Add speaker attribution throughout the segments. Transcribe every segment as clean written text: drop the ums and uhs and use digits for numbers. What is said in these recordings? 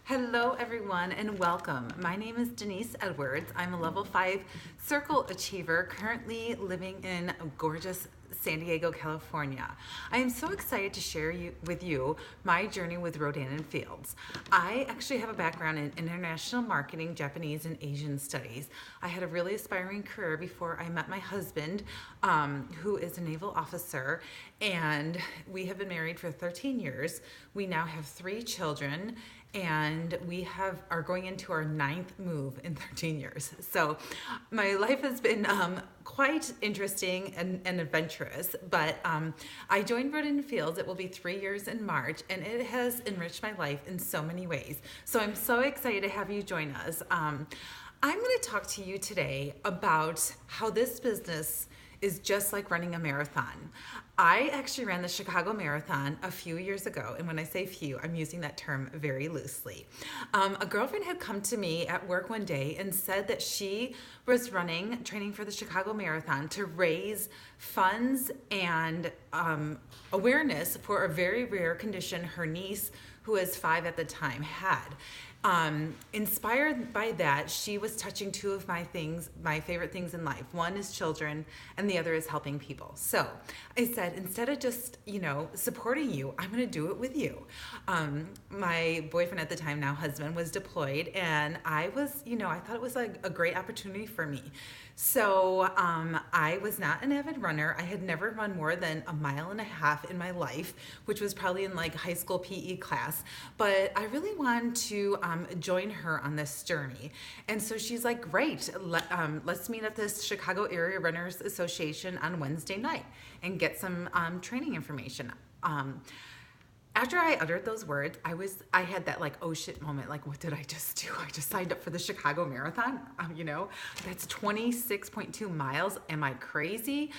Speaker 1: Hello, everyone, and welcome. My name is Denise Edwards. I'm a level 5 circle achiever currently living in gorgeous San Diego, California. I am so excited to share with you my journey with Rodan & Fields. I actually have a background in international marketing, Japanese and Asian studies. I had a really aspiring career before I met my husband, who is a naval officer, and we have been married for 13 years. We now have 3 children, and we are going into our 9th move in 13 years. So my life has been quite interesting and adventurous, but I joined Rodan & Fields. It will be 3 years in March, and it has enriched my life in so many ways. So I'm so excited to have you join us. I'm going to talk to you today about how this business is just like running a marathon. I actually ran the Chicago Marathon a few years ago, and when I say few, I'm using that term very loosely. A girlfriend had come to me at work one day and said that she was training for the Chicago Marathon to raise funds and awareness for a very rare condition her niece, who was 5 at the time, had. Inspired by that, she was touching 2 of my favorite things in life. One is children, and the other is helping people. So I said, instead of just, supporting you, I'm going to do it with you. My boyfriend at the time, now husband, was deployed, and I thought it was a great opportunity for me. So I was not an avid runner. I had never run more than 1.5 miles in my life, which was probably in like high school PE class. But I really wanted to join her on this journey. And so she's like, great, let's meet at this Chicago Area Runners Association on Wednesday night and get some training information. After I uttered those words, I had that like, oh shit moment. Like, what did I just do? I just signed up for the Chicago Marathon. That's 26.2 miles. Am I crazy?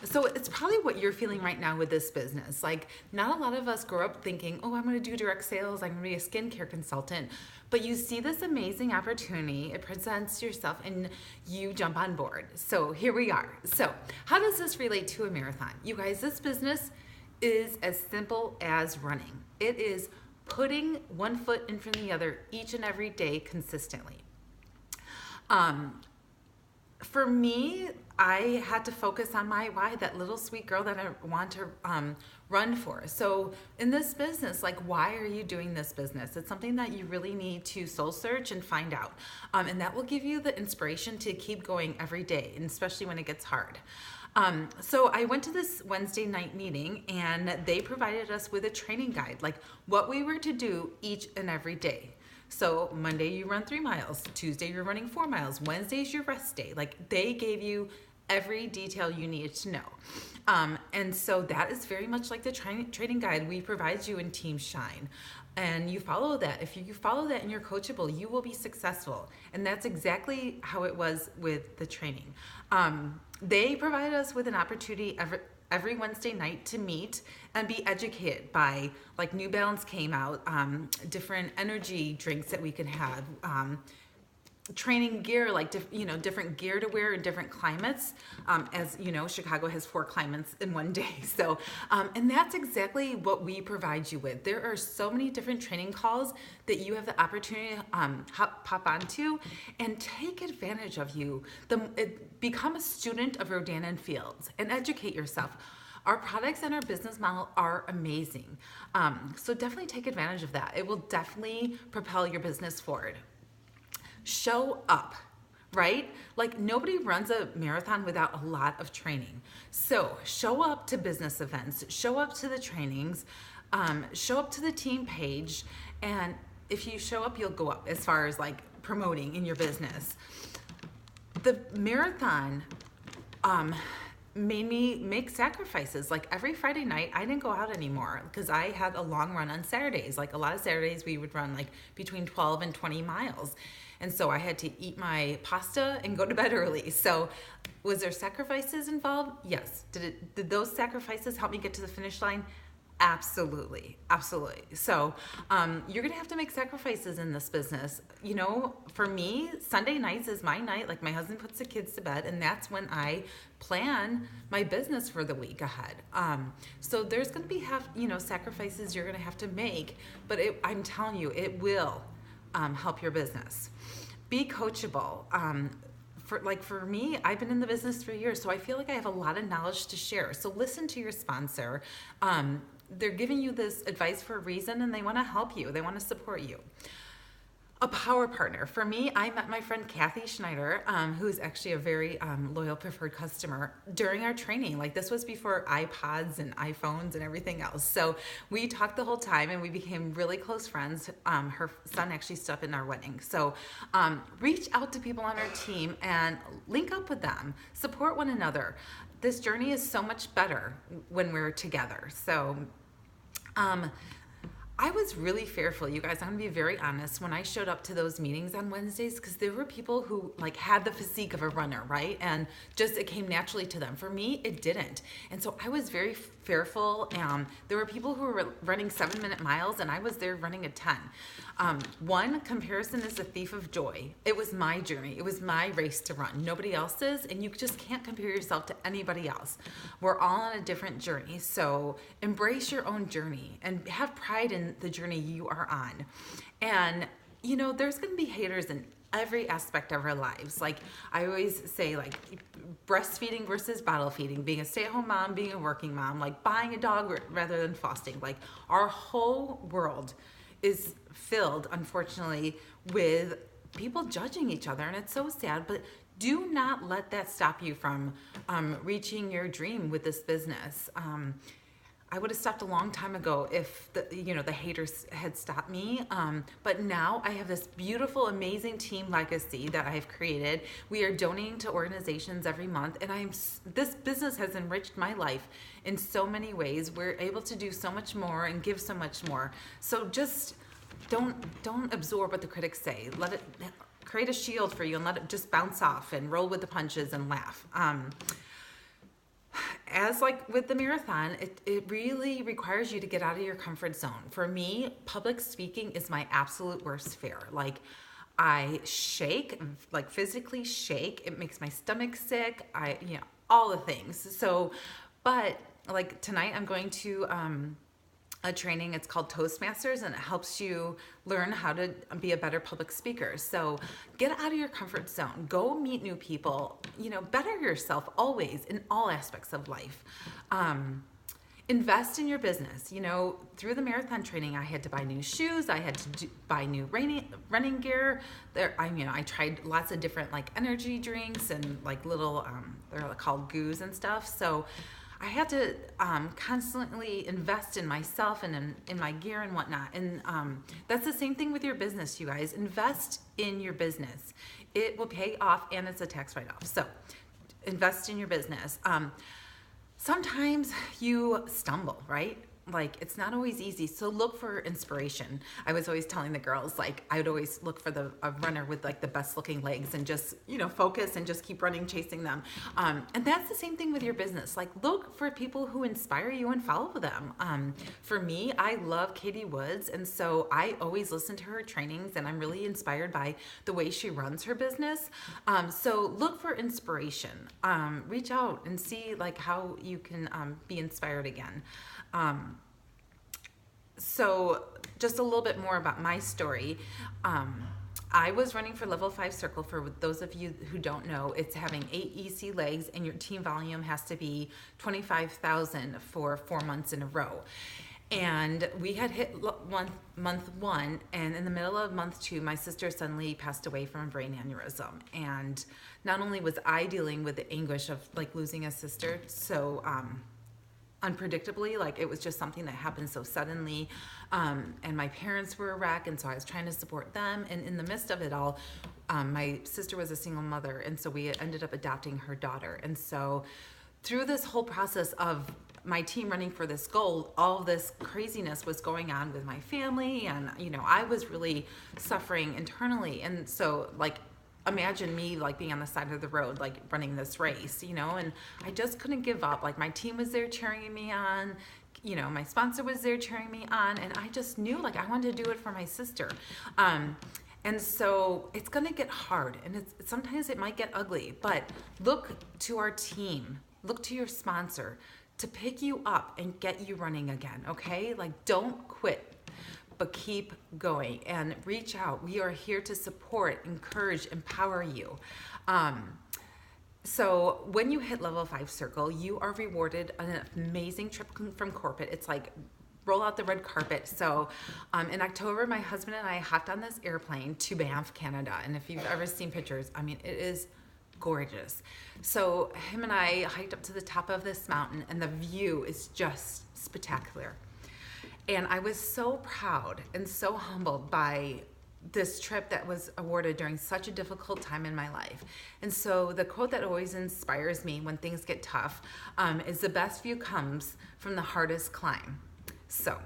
Speaker 1: So it's probably what you're feeling right now with this business. Like, not a lot of us grow up thinking, oh, I'm going to do direct sales. I'm going to be a skincare consultant. But you see this amazing opportunity. It presents yourself and you jump on board. So here we are. So how does this relate to a marathon? You guys, this business is as simple as running. It is putting one foot in front of the other each and every day consistently. For me, I had to focus on my why, that little sweet girl that I want to run for. So in this business, like, why are you doing this business? It's something that you really need to soul search and find out. And that will give you the inspiration to keep going every day, and especially when it gets hard. So I went to this Wednesday night meeting, and they provided us with a training guide, like what we were to do each and every day. So Monday you run 3 miles, Tuesday you're running 4 miles, Wednesday's your rest day. Like, they gave you every detail you needed to know. And so that is very much like the training guide we provide you in Team Shine. And you follow that. If you follow that and you're coachable, you will be successful. And that's exactly how it was with the training. They provided us with an opportunity every Wednesday night to meet and be educated by, like, New Balance came out, different energy drinks that we could have, training gear, like different gear to wear in different climates. As you know, Chicago has 4 climates in one day. So, and that's exactly what we provide you with. There are so many different training calls that you have the opportunity to pop onto and take advantage of become a student of Rodan & Fields and educate yourself. Our products and our business model are amazing. So definitely take advantage of that. It will definitely propel your business forward. Show up, right? Like, nobody runs a marathon without a lot of training. So show up to business events, show up to the trainings, show up to the team page. And if you show up, you'll go up as far as like promoting in your business. The marathon, made me make sacrifices. Like, every Friday night, I didn't go out anymore because I had a long run on Saturdays. Like, a lot of Saturdays we would run like between 12 and 20 miles. And so I had to eat my pasta and go to bed early. So was there sacrifices involved? Yes. Did those sacrifices help me get to the finish line? Absolutely. Absolutely. So you're going to have to make sacrifices in this business. For me, Sunday nights is my night. Like, my husband puts the kids to bed, and that's when I plan my business for the week ahead. So there's going to be sacrifices you're going to have to make, but I'm telling you, it will help your business. Be coachable. For me, I've been in the business for years, so I feel like I have a lot of knowledge to share. So listen to your sponsor. They're giving you this advice for a reason, and they want to help you. They want to support you. A power partner. For me, I met my friend Kathy Schneider, who's actually a very loyal preferred customer during our training. Like, this was before iPods and iPhones and everything else. So we talked the whole time and we became really close friends. Her son actually stood up in our wedding. So reach out to people on our team and link up with them. Support one another. This journey is so much better when we're together. So I was really fearful, you guys. I'm gonna be very honest. When I showed up to those meetings on Wednesdays, because there were people who like had the physique of a runner, right? And just it came naturally to them. For me, it didn't. And so I was very fearful. There were people who were running 7-minute miles, and I was there running a 10. One, comparison is a thief of joy. It was my journey. It was my race to run. Nobody else's, and you just can't compare yourself to anybody else. We're all on a different journey. So embrace your own journey and have pride in the journey you are on. And you know, there's going to be haters in every aspect of our lives. Like I always say, like breastfeeding versus bottle feeding, being a stay-at-home mom, being a working mom, like buying a dog rather than fostering. Like our whole world is filled, unfortunately, with people judging each other, and it's so sad. But do not let that stop you from reaching your dream with this business. I would have stopped a long time ago if the haters had stopped me. But now I have this beautiful, amazing team legacy that I've created. We are donating to organizations every month, and this business has enriched my life in so many ways. We're able to do so much more and give so much more. So just don't absorb what the critics say. Let it create a shield for you and let it just bounce off and roll with the punches and laugh. As like with the marathon, it really requires you to get out of your comfort zone. For me, public speaking is my absolute worst fear. Like I shake, like physically shake. It makes my stomach sick. All the things. So, but like tonight I'm going to a training. It's called Toastmasters, and it helps you learn how to be a better public speaker. So get out of your comfort zone. Go meet new people. Better yourself always in all aspects of life. Invest in your business. Through the marathon training, I had to buy new shoes. I had to buy new running gear. I tried lots of different like energy drinks and like little, they're called goos and stuff. So I had to constantly invest in myself and in my gear and whatnot. And that's the same thing with your business, you guys. Invest in your business. It will pay off, and it's a tax write-off. So invest in your business. Sometimes you stumble, right? Like it's not always easy. So look for inspiration. I was always telling the girls, like I would always look for a runner with like the best looking legs and just, focus and just keep running, chasing them. And that's the same thing with your business. Like look for people who inspire you and follow them. For me, I love Katie Woods. And so I always listen to her trainings, and I'm really inspired by the way she runs her business. So look for inspiration. Reach out and see like how you can be inspired again. So just a little bit more about my story. I was running for Level 5 Circle. For those of you who don't know, it's having 8 EC legs, and your team volume has to be 25,000 for 4 months in a row. And we had hit month 1, and in the middle of month 2, my sister suddenly passed away from a brain aneurysm. And not only was I dealing with the anguish of like losing a sister, so unpredictably, like it was just something that happened so suddenly, and my parents were a wreck, and so I was trying to support them, and in the midst of it all, my sister was a single mother, and so we ended up adopting her daughter. And so through this whole process of my team running for this goal, all this craziness was going on with my family, and I was really suffering internally. And so like imagine me like being on the side of the road, like running this race, and I just couldn't give up. Like my team was there cheering me on, my sponsor was there cheering me on, and I just knew like I wanted to do it for my sister. And so it's gonna get hard, and sometimes it might get ugly, but look to our team, look to your sponsor to pick you up and get you running again, okay? Like don't quit. but keep going and reach out. We are here to support, encourage, empower you. So when you hit level 5 circle, you are rewarded an amazing trip from corporate. It's like roll out the red carpet. So in October, my husband and I hopped on this airplane to Banff, Canada. And if you've ever seen pictures, I mean, it is gorgeous. So him and I hiked up to the top of this mountain, and the view is just spectacular. And I was so proud and so humbled by this trip that was awarded during such a difficult time in my life. And so the quote that always inspires me when things get tough is the best view comes from the hardest climb. So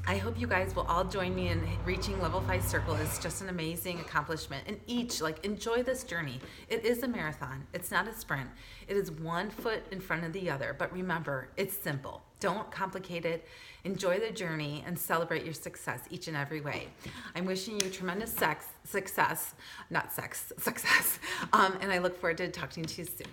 Speaker 1: I hope you guys will all join me in reaching level 5 circle. It's just an amazing accomplishment, and each enjoy this journey. It is a marathon. It's not a sprint. It is one foot in front of the other, but remember, it's simple. Don't complicate it. Enjoy the journey and celebrate your success each and every way. I'm wishing you tremendous success, and I look forward to talking to you soon.